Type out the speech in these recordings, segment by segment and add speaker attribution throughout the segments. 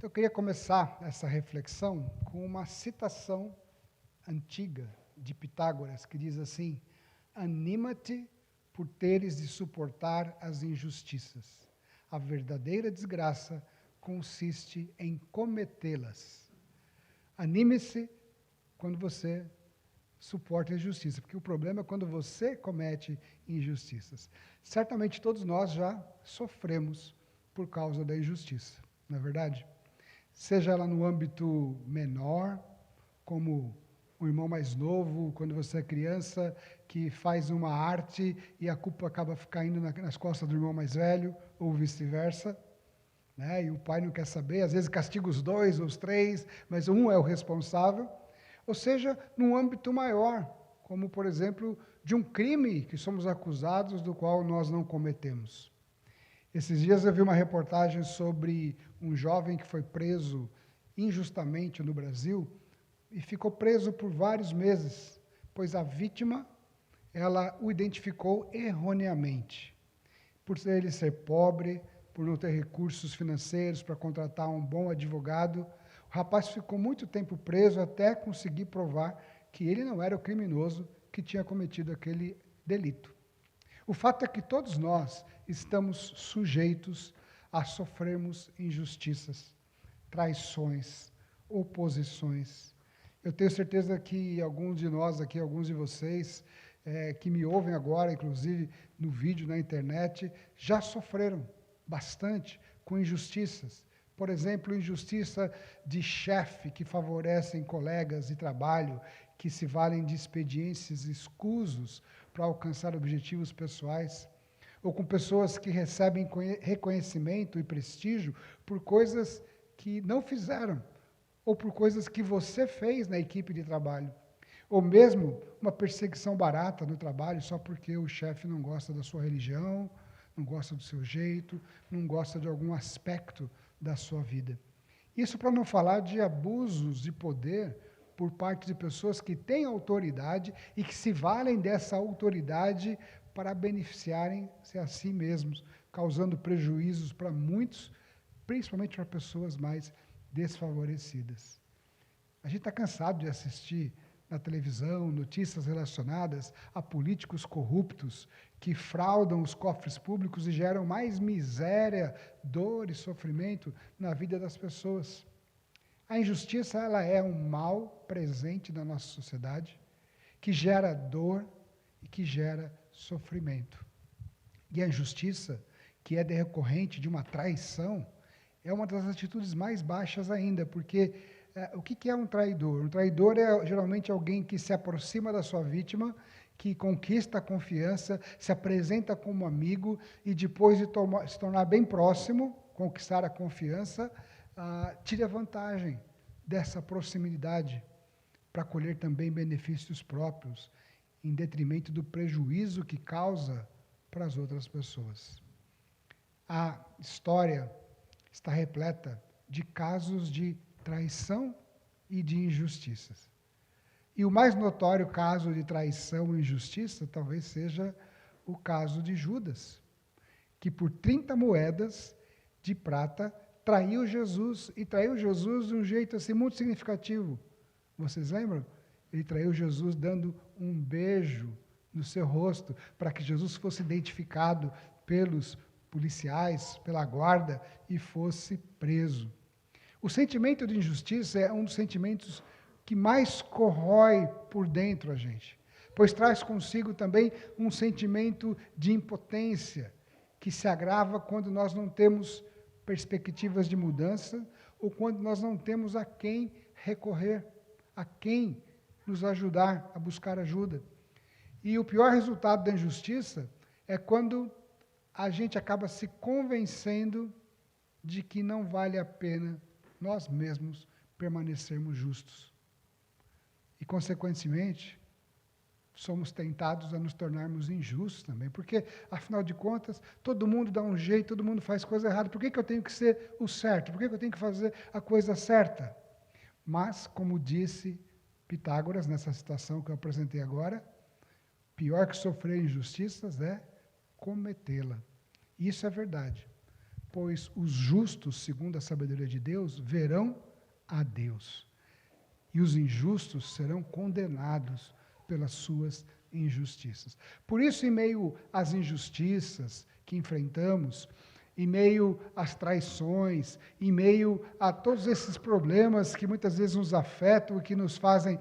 Speaker 1: Eu queria começar essa reflexão com uma citação antiga de Pitágoras, que diz assim: anima-te por teres de suportar as injustiças. A verdadeira desgraça consiste em cometê-las. Anime-se quando você suporta a injustiça, porque o problema é quando você comete injustiças. Certamente todos nós já sofremos por causa da injustiça, não é verdade? Seja ela no âmbito menor, como um irmão mais novo, quando você é criança, que faz uma arte e a culpa acaba caindo nas costas do irmão mais velho, ou vice-versa, né? E o pai não quer saber, às vezes castiga os dois ou os três, mas um é o responsável. Ou seja, num âmbito maior, como, por exemplo, de um crime que somos acusados, do qual nós não cometemos. Esses dias eu vi uma reportagem sobre um jovem que foi preso injustamente no Brasil e ficou preso por vários meses, pois a vítima, ela o identificou erroneamente. Por ele ser pobre, por não ter recursos financeiros para contratar um bom advogado, o rapaz ficou muito tempo preso até conseguir provar que ele não era o criminoso que tinha cometido aquele delito. O fato é que todos nós estamos sujeitos a sofrermos injustiças, traições, oposições. Eu tenho certeza que alguns de nós aqui, alguns de vocês, que me ouvem agora, inclusive no vídeo, na internet, já sofreram bastante com injustiças. Por exemplo, injustiça de chefe que favorecem colegas de trabalho, que se valem de expedientes escusos para alcançar objetivos pessoais, ou com pessoas que recebem reconhecimento e prestígio por coisas que não fizeram, ou por coisas que você fez na equipe de trabalho, ou mesmo uma perseguição barata no trabalho só porque o chefe não gosta da sua religião, não gosta do seu jeito, não gosta de algum aspecto da sua vida. Isso para não falar de abusos de poder por parte de pessoas que têm autoridade e que se valem dessa autoridade para beneficiarem-se a si mesmos, causando prejuízos para muitos, principalmente para pessoas mais desfavorecidas. A gente está cansado de assistir na televisão notícias relacionadas a políticos corruptos que fraudam os cofres públicos e geram mais miséria, dor e sofrimento na vida das pessoas. A injustiça, ela é um mal presente na nossa sociedade, que gera dor e que gera sofrimento. E a injustiça, que é decorrente de uma traição, é uma das atitudes mais baixas ainda, porque o que é um traidor? Um traidor é geralmente alguém que se aproxima da sua vítima, que conquista a confiança, se apresenta como amigo e depois de se tornar bem próximo, conquistar a confiança, tire a vantagem dessa proximidade para colher também benefícios próprios, em detrimento do prejuízo que causa para as outras pessoas. A história está repleta de casos de traição e de injustiças. E o mais notório caso de traição e injustiça talvez seja o caso de Judas, que por 30 moedas de prata traiu Jesus, e traiu Jesus de um jeito assim muito significativo. Vocês lembram? Ele traiu Jesus dando um beijo no seu rosto, para que Jesus fosse identificado pelos policiais, pela guarda, e fosse preso. O sentimento de injustiça é um dos sentimentos que mais corrói por dentro a gente, pois traz consigo também um sentimento de impotência, que se agrava quando nós não temos perspectivas de mudança, ou quando nós não temos a quem recorrer, a quem nos ajudar a buscar ajuda. E o pior resultado da injustiça é quando a gente acaba se convencendo de que não vale a pena nós mesmos permanecermos justos. E, consequentemente, somos tentados a nos tornarmos injustos também, porque, afinal de contas, todo mundo dá um jeito, todo mundo faz coisa errada. Por que eu tenho que ser o certo? Por que eu tenho que fazer a coisa certa? Mas, como disse Pitágoras, nessa citação que eu apresentei agora, pior que sofrer injustiças é cometê-la. Isso é verdade. pois os justos, segundo a sabedoria de Deus, verão a Deus. E os injustos serão condenados pelas suas injustiças. Por isso, em meio às injustiças que enfrentamos, em meio às traições, em meio a todos esses problemas que muitas vezes nos afetam e que nos fazem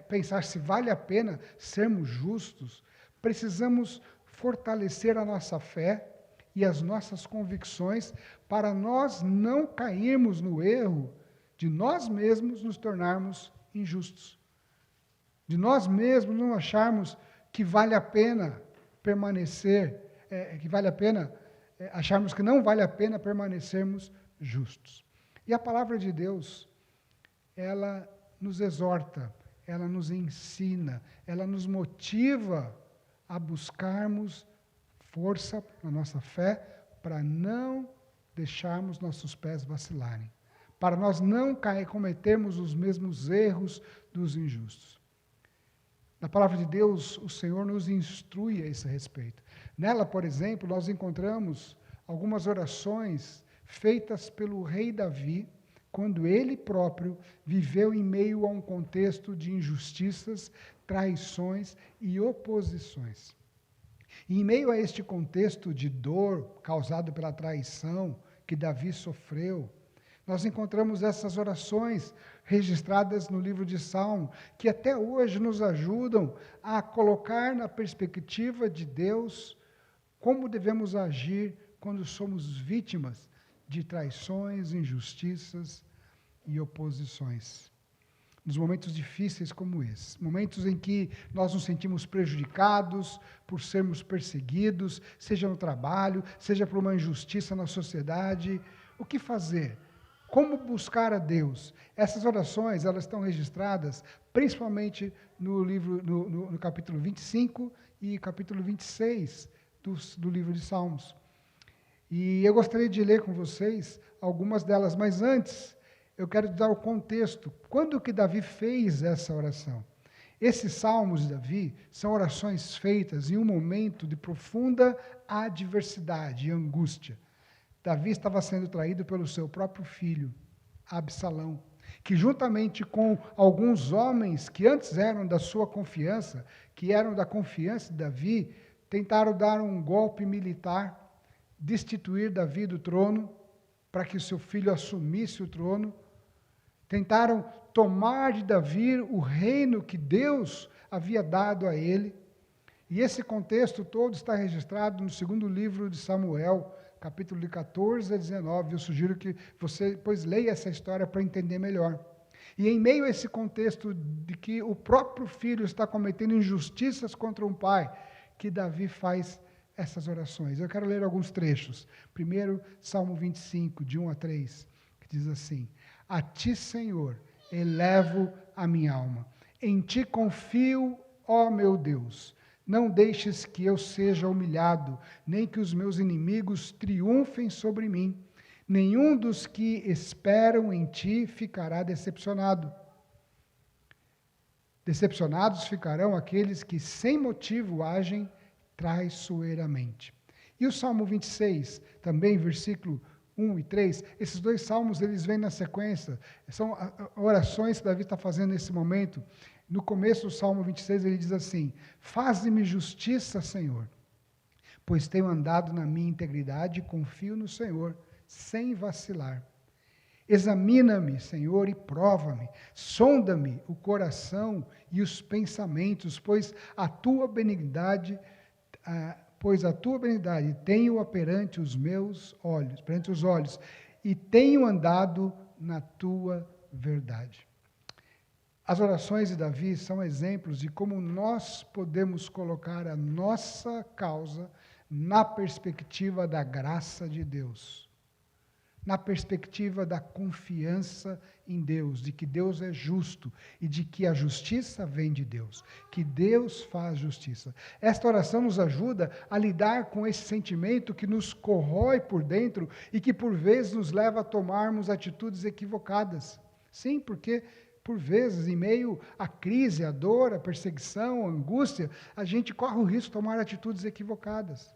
Speaker 1: pensar se vale a pena sermos justos, precisamos fortalecer a nossa fé e as nossas convicções para nós não cairmos no erro de nós mesmos nos tornarmos injustos, de nós mesmos não acharmos que vale a pena permanecer, acharmos que não vale a pena permanecermos justos. E a palavra de Deus, ela nos exorta, ela nos ensina, ela nos motiva a buscarmos força na nossa fé para não deixarmos nossos pés vacilarem, para nós não cometermos os mesmos erros dos injustos. Na palavra de Deus, o Senhor nos instrui a esse respeito. Nela, por exemplo, nós encontramos algumas orações feitas pelo rei Davi, quando ele próprio viveu em meio a um contexto de injustiças, traições e oposições. E em meio a este contexto de dor causado pela traição que Davi sofreu, nós encontramos essas orações registradas no livro de Salmo, que até hoje nos ajudam a colocar na perspectiva de Deus como devemos agir quando somos vítimas de traições, injustiças e oposições. Nos momentos difíceis como esse, momentos em que nós nos sentimos prejudicados por sermos perseguidos, seja no trabalho, seja por uma injustiça na sociedade, o que fazer? Como buscar a Deus? Essas orações, elas estão registradas principalmente no livro, no capítulo 25 e capítulo 26 do livro de Salmos. E eu gostaria de ler com vocês algumas delas, mas antes eu quero dar o contexto. Quando que Davi fez essa oração? Esses salmos de Davi são orações feitas em um momento de profunda adversidade e angústia. Davi estava sendo traído pelo seu próprio filho, Absalão, que juntamente com alguns homens que antes eram da sua confiança, que eram da confiança de Davi, tentaram dar um golpe militar, destituir Davi do trono, para que o seu filho assumisse o trono. Tentaram tomar de Davi o reino que Deus havia dado a ele. E esse contexto todo está registrado no segundo livro de Samuel, capítulo de 14 a 19. Eu sugiro que você depois leia essa história para entender melhor. E em meio a esse contexto de que o próprio filho está cometendo injustiças contra um pai, que Davi faz essas orações. Eu quero ler alguns trechos. Primeiro, Salmo 25, de 1 a 3, que diz assim: A ti, Senhor, elevo a minha alma. Em ti confio, ó meu Deus. Não deixes que eu seja humilhado, nem que os meus inimigos triunfem sobre mim. Nenhum dos que esperam em ti ficará decepcionado. Decepcionados ficarão aqueles que sem motivo agem traiçoeiramente. E o Salmo 26, também versículo 1 e 3, esses dois salmos, eles vêm na sequência, são orações que Davi está fazendo nesse momento. No começo do Salmo 26, ele diz assim: Faze-me justiça, Senhor, pois tenho andado na minha integridade e confio no Senhor, sem vacilar. Examina-me, Senhor, e prova-me, sonda-me o coração e os pensamentos, pois a tua benignidade tenho-a perante os meus olhos, perante os olhos, e tenho andado na tua verdade. As orações de Davi são exemplos de como nós podemos colocar a nossa causa na perspectiva da graça de Deus, na perspectiva da confiança em Deus, de que Deus é justo e de que a justiça vem de Deus, que Deus faz justiça. Esta oração nos ajuda a lidar com esse sentimento que nos corrói por dentro e que por vezes nos leva a tomarmos atitudes equivocadas. Sim, porque por vezes, em meio à crise, à dor, à perseguição, à angústia, a gente corre o risco de tomar atitudes equivocadas.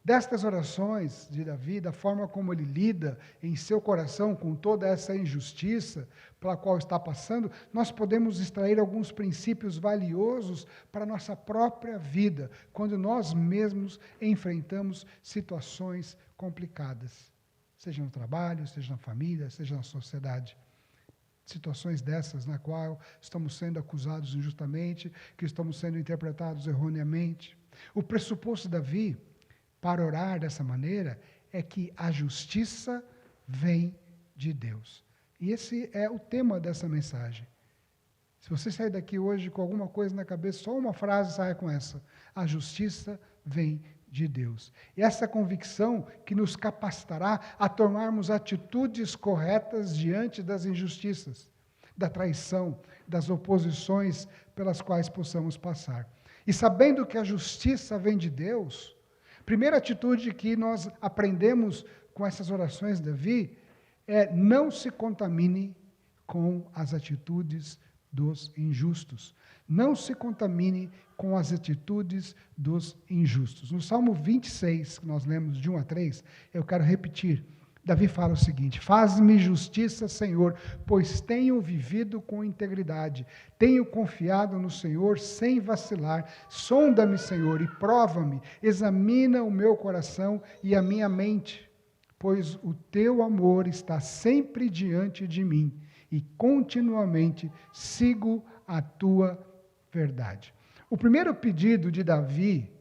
Speaker 1: Destas orações de Davi, da forma como ele lida em seu coração com toda essa injustiça pela qual está passando, nós podemos extrair alguns princípios valiosos para a nossa própria vida, quando nós mesmos enfrentamos situações complicadas, seja no trabalho, seja na família, seja na sociedade. Situações dessas na qual estamos sendo acusados injustamente, que estamos sendo interpretados erroneamente. O pressuposto de Davi para orar dessa maneira é que a justiça vem de Deus. E esse é o tema dessa mensagem. Se você sair daqui hoje com alguma coisa na cabeça, só uma frase sai com essa: a justiça vem de Deus. E essa convicção que nos capacitará a tomarmos atitudes corretas diante das injustiças, da traição, das oposições pelas quais possamos passar. E sabendo que a justiça vem de Deus, primeira atitude que nós aprendemos com essas orações de Davi é: não se contamine com as atitudes dos injustos. Não se contamine com as atitudes dos injustos. No Salmo 26, que nós lemos de 1 a 3, eu quero repetir. Davi fala o seguinte: faz-me justiça, Senhor, pois tenho vivido com integridade. Tenho confiado no Senhor sem vacilar. Sonda-me, Senhor, e prova-me. Examina o meu coração e a minha mente, pois o teu amor está sempre diante de mim e continuamente sigo a tua verdade. O primeiro pedido de Davi,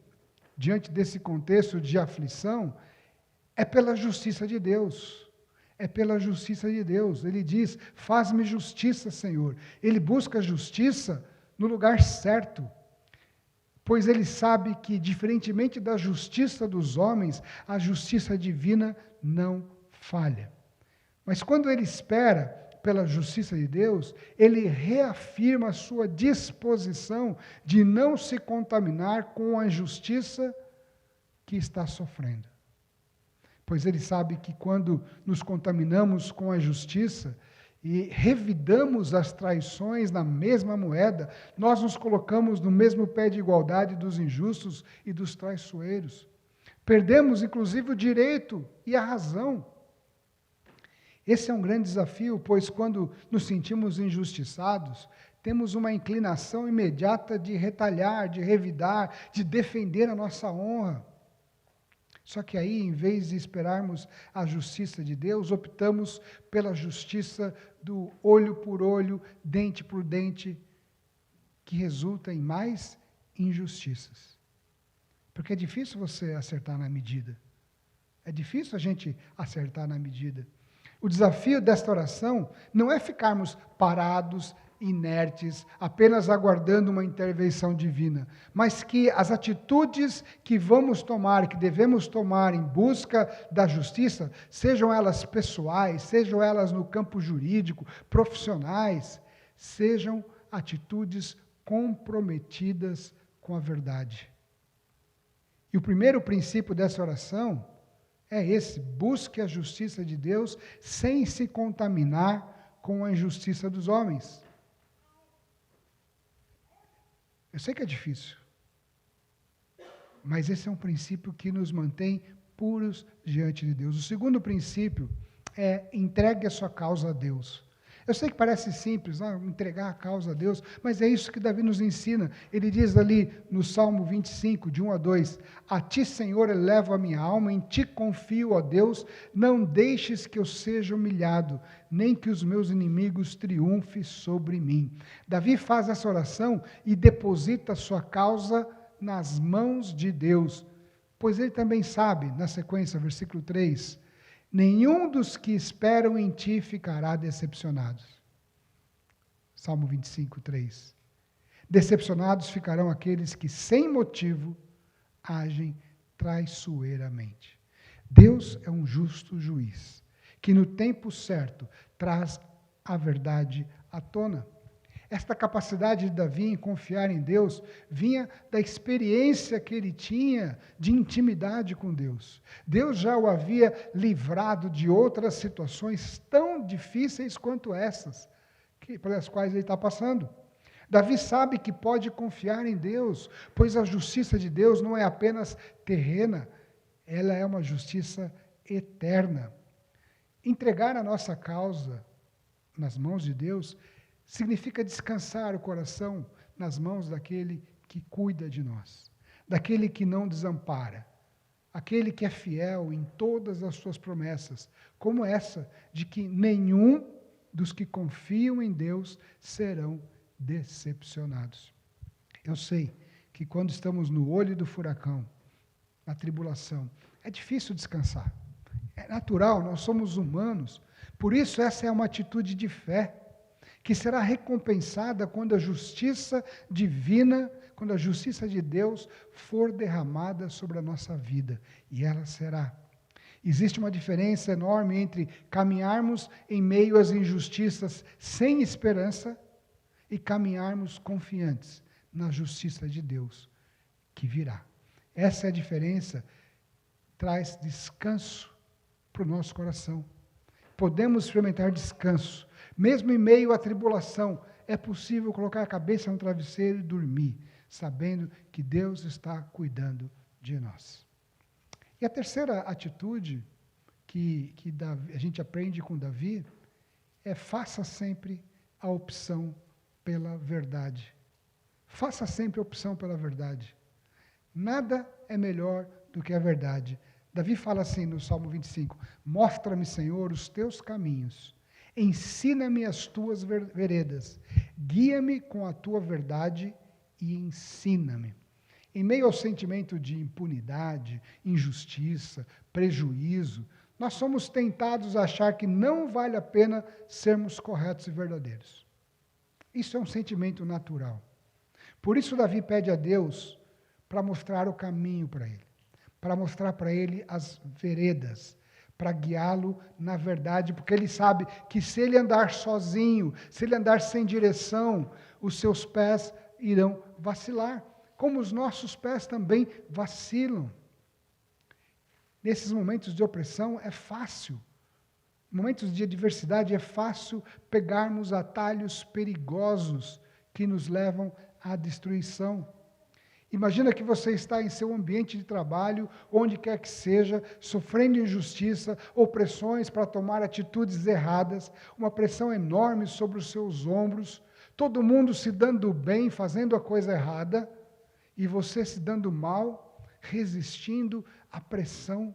Speaker 1: diante desse contexto de aflição, é pela justiça de Deus. É pela justiça de Deus. Ele diz: faz-me justiça, Senhor. Ele busca justiça no lugar certo, pois ele sabe que, diferentemente da justiça dos homens, a justiça divina não falha. Mas quando ele espera pela justiça de Deus, ele reafirma a sua disposição de não se contaminar com a injustiça que está sofrendo. Pois ele sabe que quando nos contaminamos com a justiça e revidamos as traições na mesma moeda, nós nos colocamos no mesmo pé de igualdade dos injustos e dos traiçoeiros. Perdemos, inclusive, o direito e a razão. Esse é um grande desafio, pois quando nos sentimos injustiçados, temos uma inclinação imediata de retalhar, de revidar, de defender a nossa honra. Só que aí, em vez de esperarmos a justiça de Deus, optamos pela justiça do olho por olho, dente por dente, que resulta em mais injustiças. Porque é difícil você acertar na medida. É difícil a gente acertar na medida. O desafio desta oração não é ficarmos parados, inertes, apenas aguardando uma intervenção divina, mas que as atitudes que vamos tomar, que devemos tomar em busca da justiça, sejam elas pessoais, sejam elas no campo jurídico, profissionais, sejam atitudes comprometidas com a verdade. E o primeiro princípio dessa oração é esse: busque a justiça de Deus sem se contaminar com a injustiça dos homens. Eu sei que é difícil, mas esse é um princípio que nos mantém puros diante de Deus. O segundo princípio é: entregue a sua causa a Deus. Eu sei que parece simples, entregar a causa a Deus, mas é isso que Davi nos ensina. Ele diz ali no Salmo 25, de 1 a 2, a ti, Senhor, elevo a minha alma, em ti confio, ó Deus, não deixes que eu seja humilhado, nem que os meus inimigos triunfem sobre mim. Davi faz essa oração e deposita a sua causa nas mãos de Deus, pois ele também sabe, na sequência, versículo 3, nenhum dos que esperam em ti ficará decepcionado. Salmo 25, 3. Decepcionados ficarão aqueles que, sem motivo, agem traiçoeiramente. Deus é um justo juiz, que no tempo certo traz a verdade à tona. Esta capacidade de Davi em confiar em Deus vinha da experiência que ele tinha de intimidade com Deus. Deus já o havia livrado de outras situações tão difíceis quanto essas, pelas quais ele está passando. Davi sabe que pode confiar em Deus, pois a justiça de Deus não é apenas terrena, ela é uma justiça eterna. Entregar a nossa causa nas mãos de Deus significa descansar o coração nas mãos daquele que cuida de nós, daquele que não desampara, aquele que é fiel em todas as suas promessas, como essa de que nenhum dos que confiam em Deus serão decepcionados. Eu sei que quando estamos no olho do furacão, na tribulação, é difícil descansar. É natural, nós somos humanos. Por isso, essa é uma atitude de fé, que será recompensada quando a justiça divina, quando a justiça de Deus for derramada sobre a nossa vida. E ela será. Existe uma diferença enorme entre caminharmos em meio às injustiças sem esperança e caminharmos confiantes na justiça de Deus, que virá. Essa é a diferença, traz descanso para o nosso coração. Podemos experimentar descanso. Mesmo em meio à tribulação, é possível colocar a cabeça no travesseiro e dormir, sabendo que Deus está cuidando de nós. E a terceira atitude que a gente aprende com Davi é: faça sempre a opção pela verdade. Faça sempre a opção pela verdade. Nada é melhor do que a verdade. Davi fala assim no Salmo 25: mostra-me, Senhor, os teus caminhos, ensina-me as tuas veredas, guia-me com a tua verdade e ensina-me. Em meio ao sentimento de impunidade, injustiça, prejuízo, nós somos tentados a achar que não vale a pena sermos corretos e verdadeiros. Isso é um sentimento natural. Por isso Davi pede a Deus para mostrar o caminho para ele, para mostrar para ele as veredas, para guiá-lo na verdade, porque ele sabe que se ele andar sozinho, se ele andar sem direção, os seus pés irão vacilar, como os nossos pés também vacilam. Nesses momentos de opressão é fácil, momentos de adversidade é fácil pegarmos atalhos perigosos que nos levam à destruição. Imagina que você está em seu ambiente de trabalho, onde quer que seja, sofrendo injustiça, opressões para tomar atitudes erradas, uma pressão enorme sobre os seus ombros, todo mundo se dando bem, fazendo a coisa errada, e você se dando mal, resistindo à pressão.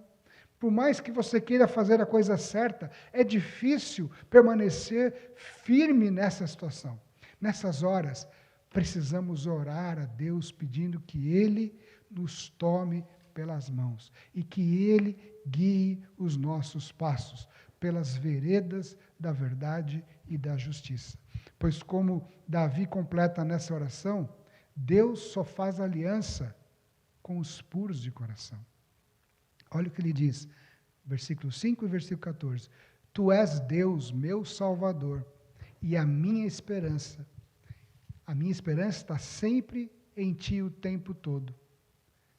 Speaker 1: Por mais que você queira fazer a coisa certa, é difícil permanecer firme nessa situação. Nessas horas, precisamos orar a Deus pedindo que Ele nos tome pelas mãos e que Ele guie os nossos passos pelas veredas da verdade e da justiça. Pois como Davi completa nessa oração, Deus só faz aliança com os puros de coração. Olha o que ele diz, versículo 5 e versículo 14. Tu és Deus, meu Salvador, e a minha esperança. A minha esperança está sempre em ti o tempo todo.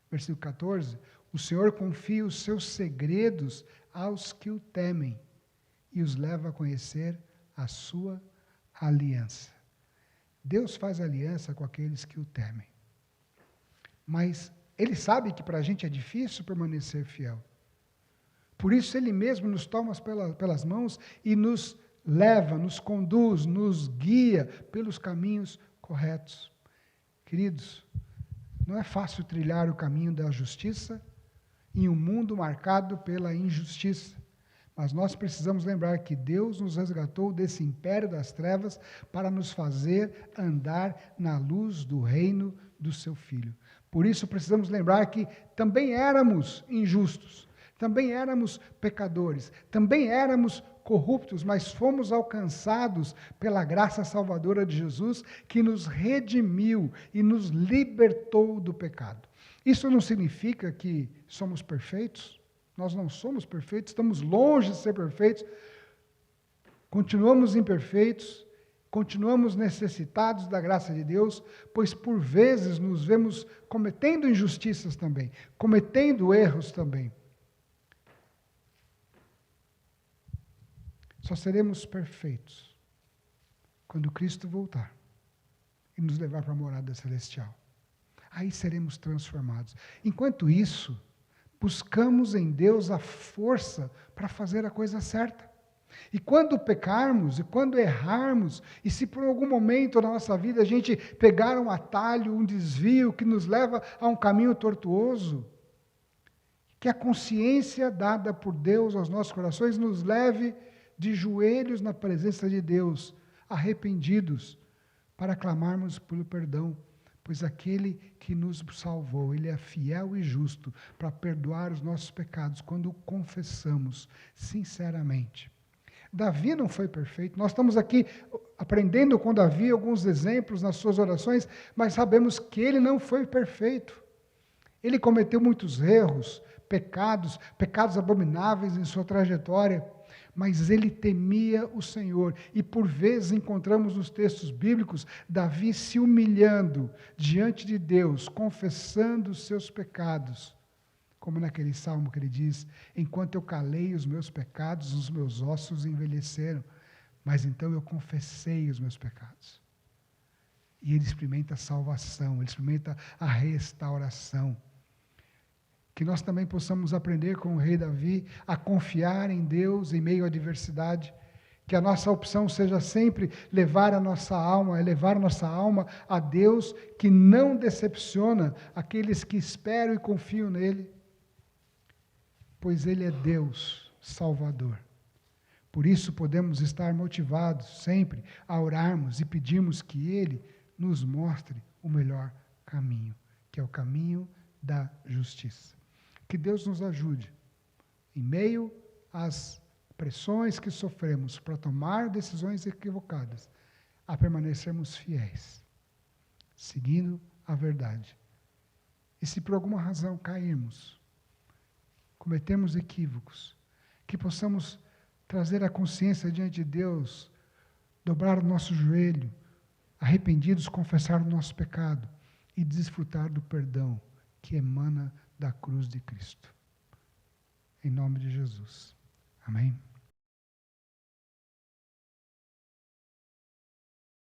Speaker 1: Versículo 14. O Senhor confia os seus segredos aos que o temem e os leva a conhecer a sua aliança. Deus faz aliança com aqueles que o temem. Mas Ele sabe que para a gente é difícil permanecer fiel. Por isso Ele mesmo nos toma pelas mãos e nos leva, nos conduz, nos guia pelos caminhos corretos. Queridos, não é fácil trilhar o caminho da justiça em um mundo marcado pela injustiça. Mas nós precisamos lembrar que Deus nos resgatou desse império das trevas para nos fazer andar na luz do reino do seu Filho. Por isso precisamos lembrar que também éramos injustos, também éramos pecadores, também éramos corruptos, mas fomos alcançados pela graça salvadora de Jesus, que nos redimiu e nos libertou do pecado. Isso não significa que somos perfeitos. Nós não somos perfeitos, estamos longe de ser perfeitos, continuamos imperfeitos, continuamos necessitados da graça de Deus, pois por vezes nos vemos cometendo injustiças também, cometendo erros também. Só seremos perfeitos quando Cristo voltar e nos levar para a morada celestial. Aí seremos transformados. Enquanto isso, buscamos em Deus a força para fazer a coisa certa. E quando pecarmos, e quando errarmos, e se por algum momento na nossa vida a gente pegar um atalho, um desvio que nos leva a um caminho tortuoso, que a consciência dada por Deus aos nossos corações nos leve de joelhos na presença de Deus, arrependidos, para clamarmos pelo perdão, pois aquele que nos salvou, Ele é fiel e justo para perdoar os nossos pecados quando o confessamos sinceramente. Davi não foi perfeito, nós estamos aqui aprendendo com Davi alguns exemplos nas suas orações, mas sabemos que ele não foi perfeito. Ele cometeu muitos erros, pecados abomináveis em sua trajetória, mas ele temia o Senhor. E por vezes encontramos nos textos bíblicos Davi se humilhando diante de Deus, confessando os seus pecados. Como naquele salmo que ele diz: enquanto eu calei os meus pecados, os meus ossos envelheceram, mas então eu confessei os meus pecados. E ele experimenta a salvação, ele experimenta a restauração. Que nós também possamos aprender com o rei Davi a confiar em Deus em meio à adversidade, que a nossa opção seja sempre levar a nossa alma, elevar a nossa alma a Deus, que não decepciona aqueles que esperam e confiam nele, pois Ele é Deus Salvador. Por isso podemos estar motivados sempre a orarmos e pedirmos que Ele nos mostre o melhor caminho, que é o caminho da justiça. Que Deus nos ajude, em meio às pressões que sofremos para tomar decisões equivocadas, a permanecermos fiéis, seguindo a verdade. E se por alguma razão cairmos, cometemos equívocos, que possamos trazer a consciência diante de Deus, dobrar o nosso joelho, arrependidos, confessar o nosso pecado e desfrutar do perdão que emana da cruz de Cristo. Em nome de Jesus. Amém?